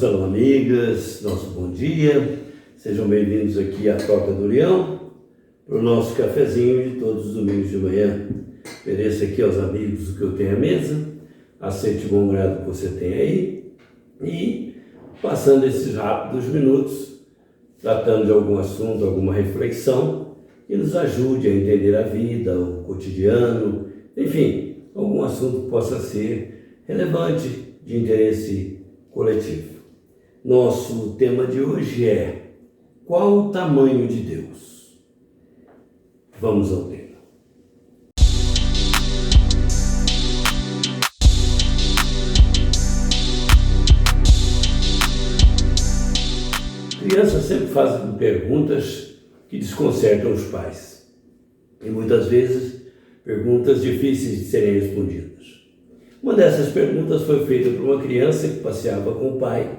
amigos, alô amigas, nosso bom dia. Sejam bem-vindos aqui à Toca do Leão, para o nosso cafezinho de todos os domingos de manhã. Ofereço aqui aos amigos o que eu tenho à mesa, aceite o bom grado que você tem aí e passando esses rápidos minutos, tratando de algum assunto, alguma reflexão que nos ajude a entender a vida, o cotidiano, enfim, algum assunto que possa ser relevante, de interesse coletivo. Nosso tema de hoje é: qual o tamanho de Deus? Vamos ao tema. Crianças sempre fazem perguntas que desconcertam os pais e muitas vezes perguntas difíceis de serem respondidas. Uma dessas perguntas foi feita por uma criança que passeava com o pai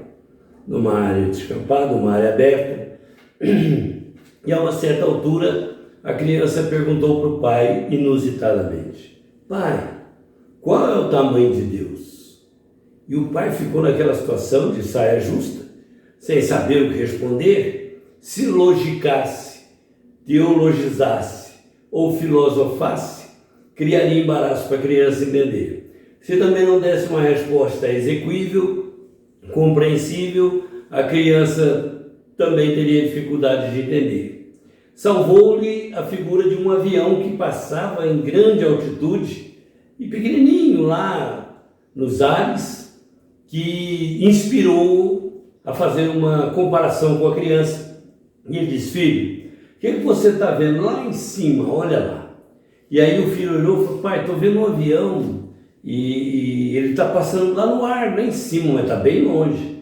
numa área descampada, uma área aberta, e a uma certa altura a criança perguntou para o pai inusitadamente: pai, qual é o tamanho de Deus? E o pai ficou naquela situação de saia justa, sem saber o que responder. Se logicasse, teologizasse ou filosofasse, criaria embaraço para a criança entender. Se também não desse uma resposta exequível, compreensível, a criança também teria dificuldade de entender. Salvou-lhe a figura de um avião que passava em grande altitude e pequenininho lá nos ares, que inspirou a fazer uma comparação com a criança. E ele disse: filho, o que você está vendo lá em cima? Olha lá. E aí o filho olhou e falou: pai, estou vendo um avião. E ele está passando lá no ar, lá em cima, mas está bem longe.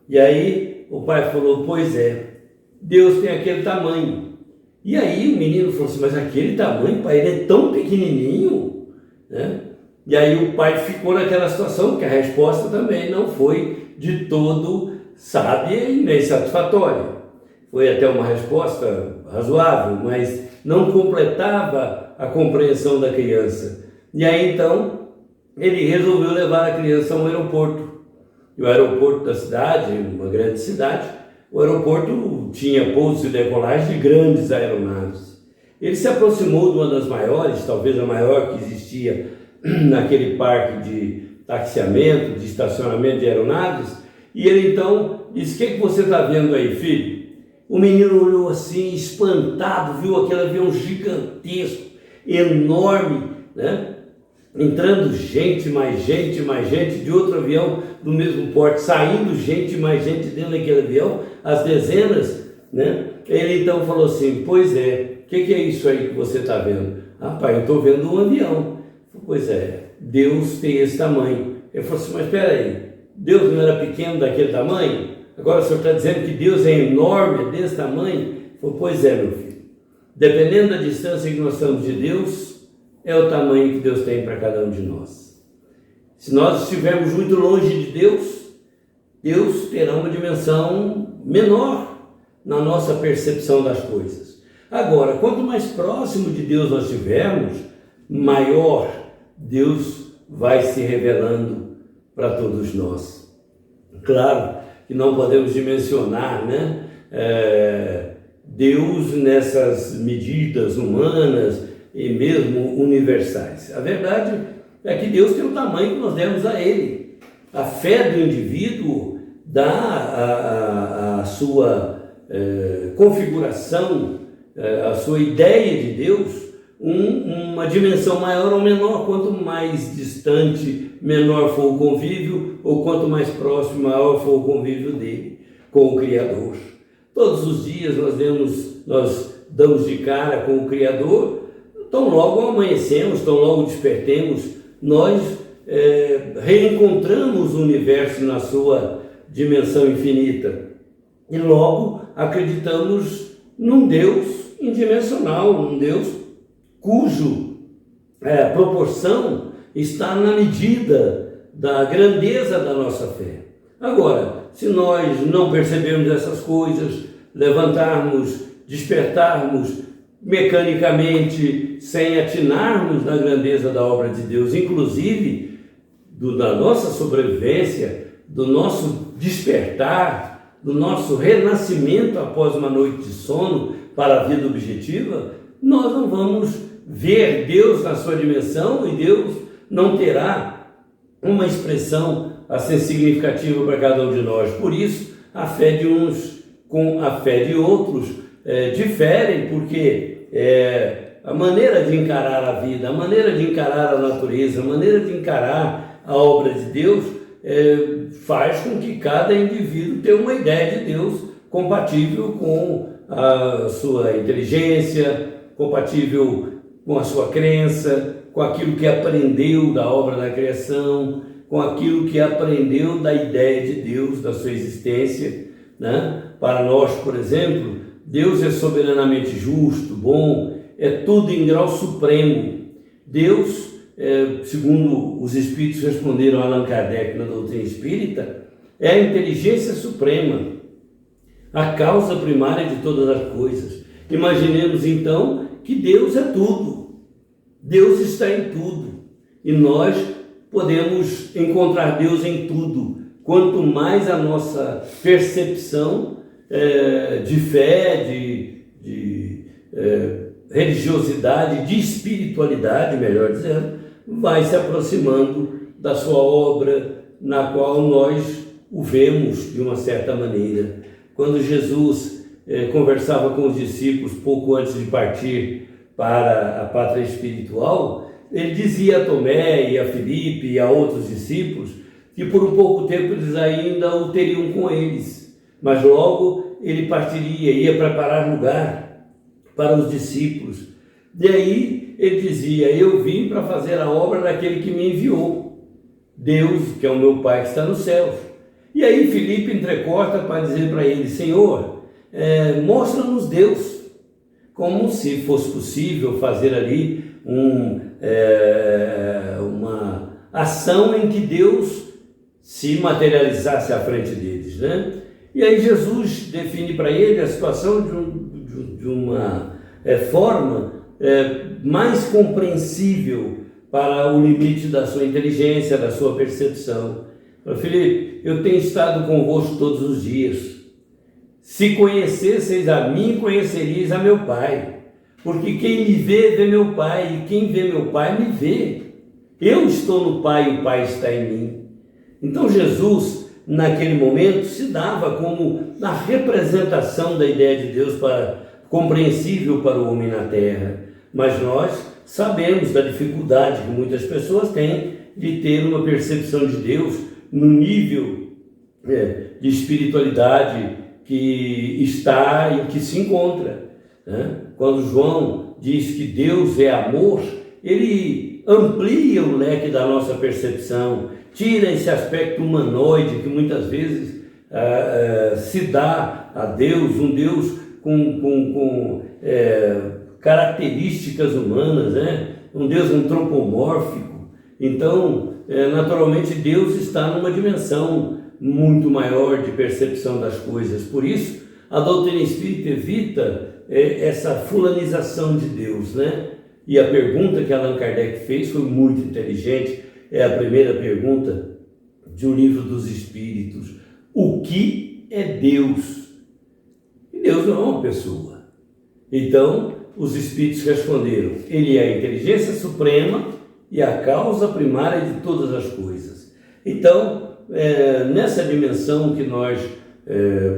E aí o pai falou: pois é, Deus tem aquele tamanho. E aí o menino falou assim: mas aquele tamanho, pai, ele é tão pequenininho, né? E aí o pai ficou naquela situação, porque a resposta também não foi de todo sábia e nem satisfatória. Foi até uma resposta razoável, mas não completava a compreensão da criança. E aí então ele resolveu levar a criança a um aeroporto. E o aeroporto da cidade, uma grande cidade, o aeroporto tinha pousos e decolagem de grandes aeronaves. Ele se aproximou de uma das maiores, talvez a maior que existia naquele parque de taxiamento, de estacionamento de aeronaves, e ele então disse: o que você está vendo aí, filho? O menino olhou assim, espantado, viu aquele avião gigantesco, enorme, né? Entrando gente, mais gente, mais gente, de outro avião do mesmo porte, saindo gente, mais gente dentro daquele avião, as dezenas, né? Ele então falou assim: pois é, o que é isso aí que você está vendo? Ah, pai, eu estou vendo um avião. Pois é, Deus tem esse tamanho. Ele falou assim: mas espera aí, Deus não era pequeno daquele tamanho? Agora o senhor está dizendo que Deus é enorme, desse tamanho? Ele falou: pois é, meu filho, dependendo da distância que nós estamos de Deus, é o tamanho que Deus tem para cada um de nós. Se nós estivermos muito longe de Deus, Deus terá uma dimensão menor na nossa percepção das coisas. Agora, quanto mais próximo de Deus nós estivermos, maior Deus vai se revelando para todos nós. Claro que não podemos dimensionar, né, Deus nessas medidas humanas e mesmo universais. A verdade é que Deus tem o tamanho que nós demos a Ele. A fé do indivíduo dá a sua configuração, a sua ideia de Deus, uma dimensão maior ou menor. Quanto mais distante, menor for o convívio, ou quanto mais próximo, maior for o convívio dele com o Criador. Todos os dias nós damos de cara com o Criador. Tão logo amanhecemos, tão logo despertemos, nós reencontramos o universo na sua dimensão infinita e logo acreditamos num Deus indimensional, um Deus cujo proporção está na medida da grandeza da nossa fé. Agora, se nós não percebermos essas coisas, levantarmos, despertarmos mecanicamente, sem atinarmos na grandeza da obra de Deus, inclusive da nossa sobrevivência, do nosso despertar, do nosso renascimento após uma noite de sono para a vida objetiva, nós não vamos ver Deus na sua dimensão e Deus não terá uma expressão a ser significativa para cada um de nós. Por isso, a fé de uns com a fé de outros diferem, porque a maneira de encarar a vida, a maneira de encarar a natureza, a maneira de encarar a obra de Deus faz com que cada indivíduo tenha uma ideia de Deus compatível com a sua inteligência, compatível com a sua crença, com aquilo que aprendeu da obra da criação, com aquilo que aprendeu da ideia de Deus, da sua existência, né? Para nós, por exemplo, Deus é soberanamente justo, bom, é tudo em grau supremo. Deus, segundo os espíritos responderam a Allan Kardec na doutrina espírita, é a inteligência suprema, a causa primária de todas as coisas. Imaginemos então que Deus é tudo, Deus está em tudo, e nós podemos encontrar Deus em tudo. Quanto mais a nossa percepção de fé, de religiosidade, de espiritualidade, melhor dizendo, vai se aproximando da sua obra, na qual nós o vemos de uma certa maneira. Quando Jesus conversava com os discípulos pouco antes de partir para a pátria espiritual, ele dizia a Tomé e a Filipe e a outros discípulos que por um pouco tempo eles ainda o teriam com eles, mas logo ele partiria, ia preparar lugar para os discípulos. E aí ele dizia: eu vim para fazer a obra daquele que me enviou, Deus, que é o meu Pai que está nos céus. E aí Filipe entrecorta para dizer para ele: Senhor, mostra-nos Deus, como se fosse possível fazer ali uma ação em que Deus se materializasse à frente deles, né? E aí Jesus define para ele a situação de uma forma mais compreensível para o limite da sua inteligência, da sua percepção. Filipe, eu tenho estado convosco todos os dias. Se conhecesseis a mim, conheceríeis a meu Pai. Porque quem me vê, vê meu Pai, e quem vê meu Pai, me vê. Eu estou no Pai e o Pai está em mim. Então Jesus, naquele momento, se dava como a representação da ideia de Deus compreensível para o homem na terra. Mas nós sabemos da dificuldade que muitas pessoas têm de ter uma percepção de Deus no nível de espiritualidade que está e que se encontra, né? Quando João diz que Deus é amor, ele amplia o leque da nossa percepção, tira esse aspecto humanoide que muitas vezes se dá a Deus, um Deus com características humanas, né? Um Deus antropomórfico. Então, naturalmente, Deus está numa dimensão muito maior de percepção das coisas. Por isso, a doutrina espírita evita essa fulanização de Deus, né? E a pergunta que Allan Kardec fez foi muito inteligente. É a primeira pergunta de um livro dos Espíritos: o que é Deus? E Deus não é uma pessoa. Então, os Espíritos responderam: ele é a inteligência suprema e a causa primária de todas as coisas. Então, nessa dimensão que nós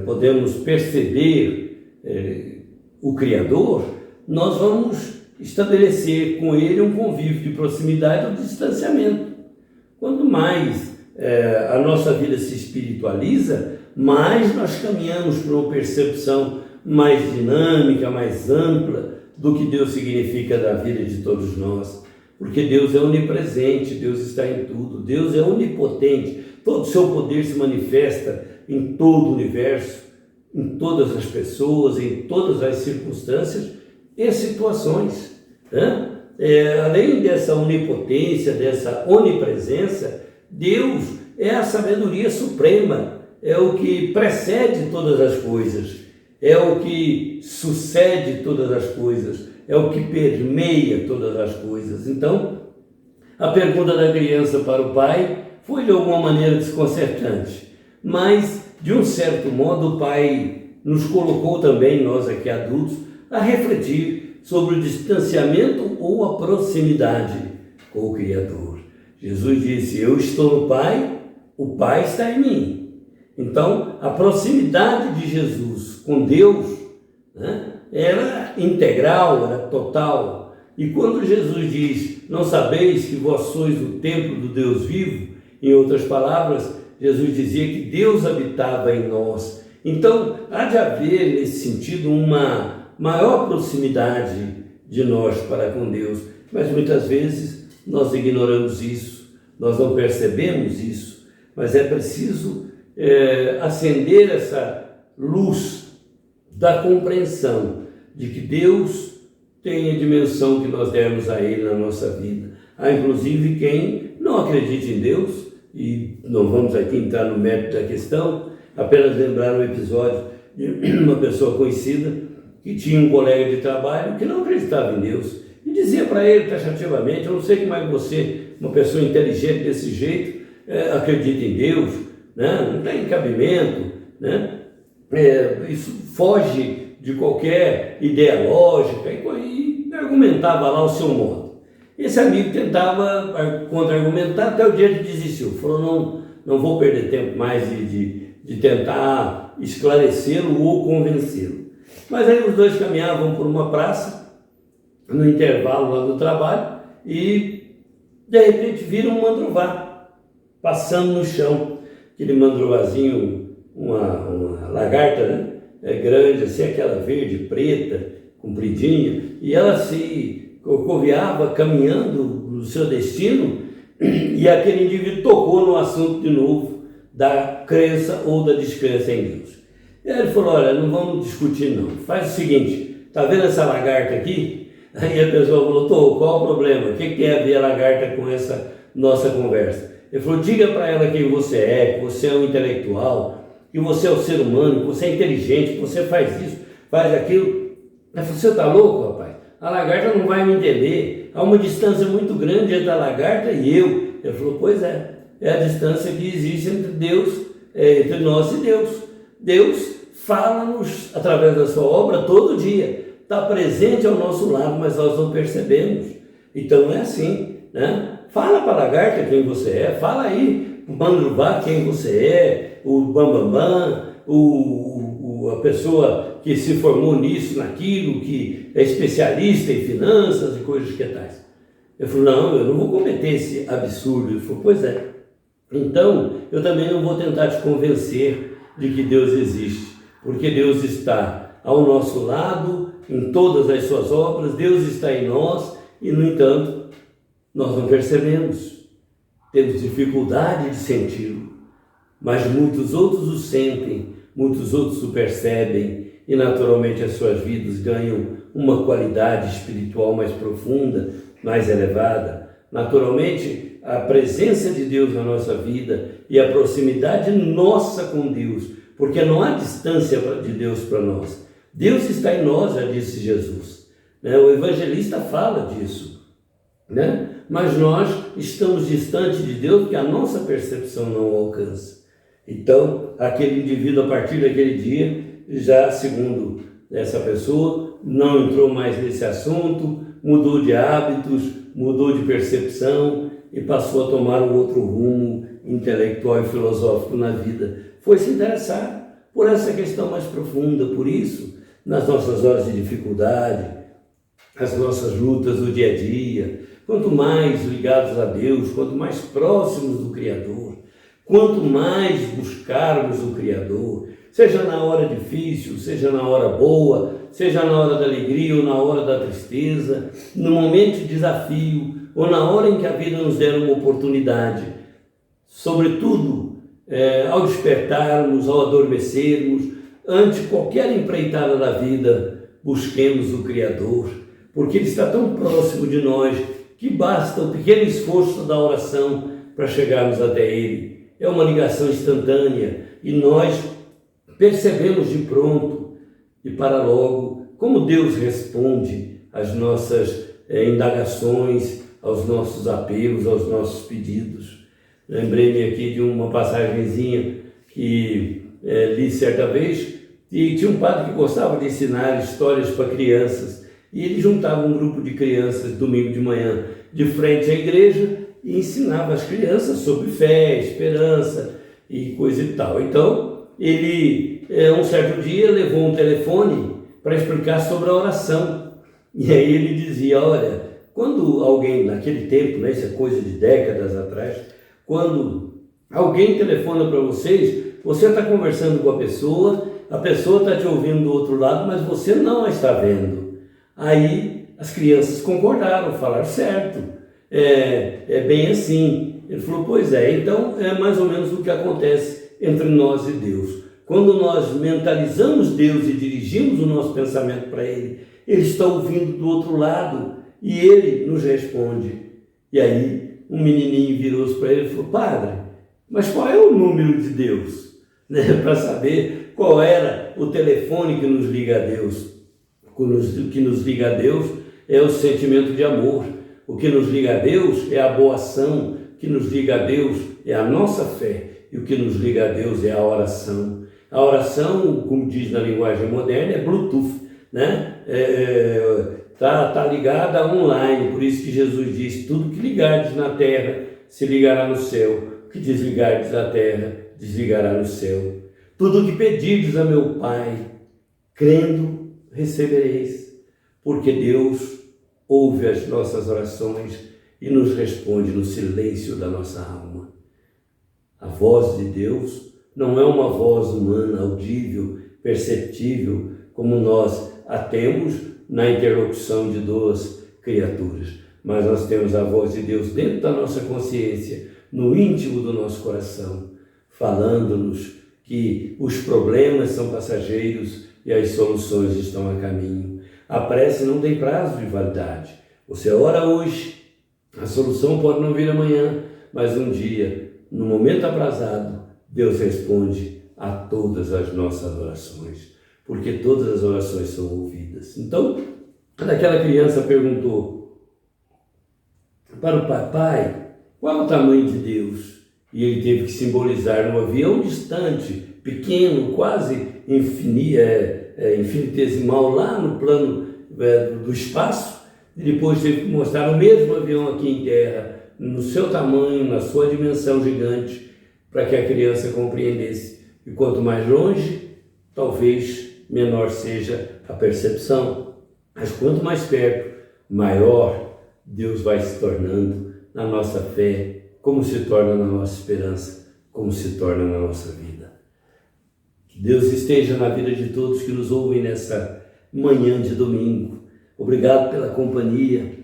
podemos perceber o Criador, nós vamos estabelecer com ele um convívio de proximidade ou de distanciamento. Quanto mais a nossa vida se espiritualiza, mais nós caminhamos para uma percepção mais dinâmica, mais ampla do que Deus significa da vida de todos nós. Porque Deus é onipresente, Deus está em tudo, Deus é onipotente, todo o seu poder se manifesta em todo o universo, em todas as pessoas, em todas as circunstâncias e situações, né? Além dessa onipotência, dessa onipresença, Deus é a sabedoria suprema, é o que precede todas as coisas, é o que sucede todas as coisas, é o que permeia todas as coisas. Então, a pergunta da criança para o pai foi de alguma maneira desconcertante, mas de um certo modo o Pai nos colocou também, nós aqui adultos, a refletir sobre o distanciamento ou a proximidade com o Criador. Jesus disse: eu estou no Pai, o Pai está em mim. Então, a proximidade de Jesus com Deus, né, era integral, era total. E quando Jesus diz: não sabeis que vós sois o templo do Deus vivo, em outras palavras, Jesus dizia que Deus habitava em nós. Então, há de haver nesse sentido uma maior proximidade de nós para com Deus, mas muitas vezes nós ignoramos isso, nós não percebemos isso, mas é preciso acender essa luz da compreensão de que Deus tem a dimensão que nós demos a Ele na nossa vida. Há inclusive quem não acredita em Deus, e não vamos aqui entrar no mérito da questão, apenas lembrar um episódio de uma pessoa conhecida que tinha um colega de trabalho que não acreditava em Deus e dizia para ele taxativamente: eu não sei como é que você, uma pessoa inteligente desse jeito, acredita em Deus, né? Não tem cabimento, né? Isso foge de qualquer ideia lógica, e argumentava lá o seu modo. Esse amigo tentava contra-argumentar até o dia que desistiu, falou: não vou perder tempo mais de tentar esclarecê-lo ou convencê-lo. Mas aí os dois caminhavam por uma praça, no intervalo lá do trabalho, e de repente viram um mandruvá passando no chão. Aquele mandruvazinho, uma lagarta, né? Grande, assim, aquela verde, preta, compridinha, e ela se corcoveava caminhando no seu destino, e aquele indivíduo tocou no assunto de novo da crença ou da descrença em Deus. E aí ele falou: olha, não vamos discutir não, faz o seguinte, tá vendo essa lagarta aqui? Aí a pessoa falou: qual o problema? O que tem a ver a lagarta com essa nossa conversa? Ele falou: diga para ela quem você é, que você é um intelectual, que você é um ser humano, que você é inteligente, que você faz isso, faz aquilo. Ela falou: você está louco, rapaz? A lagarta não vai me entender, há uma distância muito grande entre a lagarta e eu. Ele falou: pois é a distância que existe entre Deus, entre nós e Deus. Deus fala-nos através da sua obra todo dia, está presente ao nosso lado, mas nós não percebemos. Então é assim, né? Fala para a lagarta quem você é, fala aí para o mandruvá quem você é, o bambambam, a pessoa que se formou nisso, naquilo, que é especialista em finanças e coisas que tais. Eu falei: não, eu não vou cometer esse absurdo. Ele falou: pois é. Então, eu também não vou tentar te convencer de que Deus existe, porque Deus está ao nosso lado em todas as suas obras, Deus está em nós e, no entanto, nós não percebemos, temos dificuldade de senti-lo, mas muitos outros o sentem, muitos outros o percebem e naturalmente as suas vidas ganham uma qualidade espiritual mais profunda, mais elevada. Naturalmente, a presença de Deus na nossa vida e a proximidade nossa com Deus, porque não há distância de Deus para nós. Deus está em nós, já disse Jesus. O evangelista fala disso, né? Mas nós estamos distantes de Deus porque a nossa percepção não alcança. Então, aquele indivíduo, a partir daquele dia, já segundo essa pessoa, não entrou mais nesse assunto, mudou de hábitos, mudou de percepção e passou a tomar um outro rumo intelectual e filosófico na vida. Foi se interessar por essa questão mais profunda. Por isso, nas nossas horas de dificuldade, as nossas lutas do dia a dia, quanto mais ligados a Deus, quanto mais próximos do Criador, quanto mais buscarmos o Criador, seja na hora difícil, seja na hora boa, seja na hora da alegria ou na hora da tristeza, no momento de desafio ou na hora em que a vida nos der uma oportunidade, sobretudo ao despertarmos, ao adormecermos, ante qualquer empreitada da vida, busquemos o Criador, porque Ele está tão próximo de nós que basta o pequeno esforço da oração para chegarmos até Ele. É uma ligação instantânea e nós percebemos de pronto e para logo como Deus responde às nossas indagações, aos nossos apelos, aos nossos pedidos. Lembrei-me aqui de uma passagenzinha que li certa vez, e tinha um padre que gostava de ensinar histórias para crianças, e ele juntava um grupo de crianças domingo de manhã de frente à igreja e ensinava as crianças sobre fé, esperança e coisa e tal. Então, ele, um certo dia, levou um telefone para explicar sobre a oração. E aí ele dizia, olha, quando alguém, naquele tempo, né, isso é coisa de décadas atrás, quando alguém telefona para vocês, você está conversando com a pessoa está te ouvindo do outro lado, mas você não a está vendo. Aí as crianças concordaram, falaram certo, é bem assim. Ele falou, pois é, então é mais ou menos o que acontece entre nós e Deus. Quando nós mentalizamos Deus e dirigimos o nosso pensamento para Ele, Ele está ouvindo do outro lado e Ele nos responde. E aí um menininho virou-se para ele e falou, padre, mas qual é o número de Deus? Para saber qual era o telefone que nos liga a Deus. O que nos liga a Deus é o sentimento de amor. O que nos liga a Deus é a boa ação. O que nos liga a Deus é a nossa fé. E o que nos liga a Deus é a oração. A oração, como diz na linguagem moderna, é Bluetooth, né? Tá ligada online. Por isso que Jesus diz, tudo que ligardes na terra se ligará no céu. O que desligardes da terra desligará no céu. Tudo o que pedirdes a meu Pai, crendo, recebereis, porque Deus ouve as nossas orações e nos responde no silêncio da nossa alma. A voz de Deus não é uma voz humana, audível, perceptível, como nós a temos na interlocução de duas criaturas, mas nós temos a voz de Deus dentro da nossa consciência, no íntimo do nosso coração, falando-nos que os problemas são passageiros e as soluções estão a caminho. A prece não tem prazo de validade. Você ora hoje, a solução pode não vir amanhã, mas um dia, no momento aprazado, Deus responde a todas as nossas orações, porque todas as orações são ouvidas. Então, aquela criança perguntou para o pai, qual é o tamanho de Deus? E ele teve que simbolizar num avião distante, pequeno, quase infinitesimal, lá no plano do espaço, e depois teve que mostrar o mesmo avião aqui em terra, no seu tamanho, na sua dimensão gigante, para que a criança compreendesse. E quanto mais longe, talvez menor seja a percepção, mas quanto mais perto, maior Deus vai se tornando na nossa fé, como se torna na nossa esperança, como se torna na nossa vida. Que Deus esteja na vida de todos que nos ouvem nessa manhã de domingo. Obrigado pela companhia.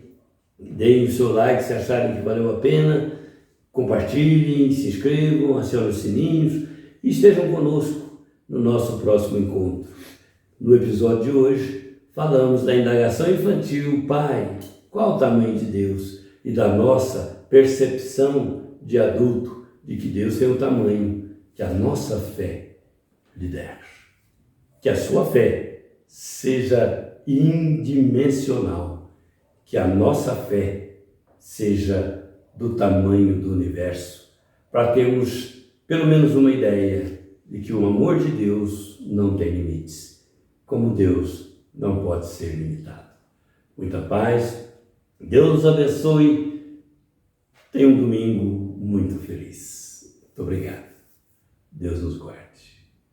Deem o seu like se acharem que valeu a pena. Compartilhem, se inscrevam, acionem os sininhos e estejam conosco no nosso próximo encontro. No episódio de hoje, falamos da indagação infantil, Pai, qual o tamanho de Deus? E da nossa percepção de adulto de que Deus tem o tamanho que a nossa fé lhe der. Que a sua fé seja indimensional, que a nossa fé seja do tamanho do universo, para termos pelo menos uma ideia de que o amor de Deus não tem limites, como Deus não pode ser limitado. Muita paz, Deus nos abençoe. Tenha um domingo muito feliz. Muito obrigado. Deus nos guarde.